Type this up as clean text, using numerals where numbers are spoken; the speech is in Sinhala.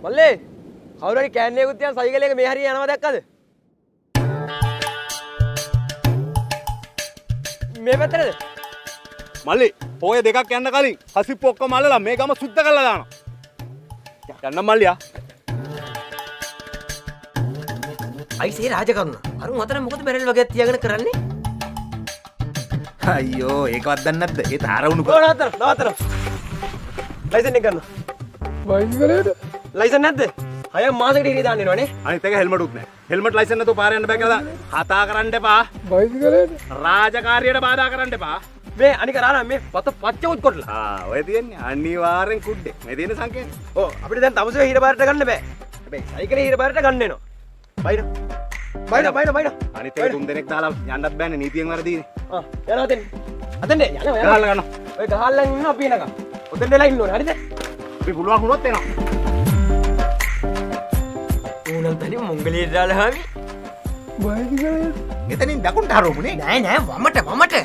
මල්ලේ කවුරු හරි කෑන්නේ එකක් තියන් සයිකලයක මේ හරිය යනවා දැක්කද? මේ පැත්තටද? මල්ලි පොය දෙකක් යන්න කලින් හසිප්පු ඔක්කොම අල්ලලා මේ ගම සුද්ධ කරලා දානවා. යන්න මල්ලියා. අයිසේ රාජකරුණ. අරුන් අතර මොකද බැරල් වගේ තියාගෙන කරන්නේ? අයියෝ ඒකවත් දන්නේ නැද්ද? ඒ තාරවුණු කො නවත්තර. ලයිසන් එක ගන්න. බයිසිකලේට ලයිසන් නැද්ද? 6 මාසෙකට ඉරි දාන්න වෙනවනේ. අනිත් එක හෙල්මට් උත් නැහැ. හෙල්මට් ලයිසන් නැතුව පාර යන්න බෑ කියලා කතා කරන්න එපා. බයිසිකලේට රාජකාරියට බාධා කරන්න එපා. මේ අනික රාණා මේ පච්ච කොටලා. ඔය තියන්නේ අනිවාර්යෙන් කුඩ්ඩේ. මේ තියෙන සංකේත. ඔව් අපිට දැන් තමසෙ හිර බාරට ගන්න බෑ. හැබැයි සයිකලේ හිර බාරට ගන්න වෙනවා. බයින. අනිත් එක තුන් දෙනෙක් දාලා යන්නත් බෑනේ නීතියෙන් වැරදීනේ. යනවා අතෙන් යනවා. ගහලා ගන්න. ඔය ගහල්ලන් ඉන්න අපි එනකම්. ඔතෙන් දෙලා ඉන්න ඕනේ. හරිද? අපි පුළුවන් වුණොත් එනවා. ඌනම් තනි මොංගලී දාලා හාමි. එතනින් දකුණට හරවමුනේ. නෑ වමට.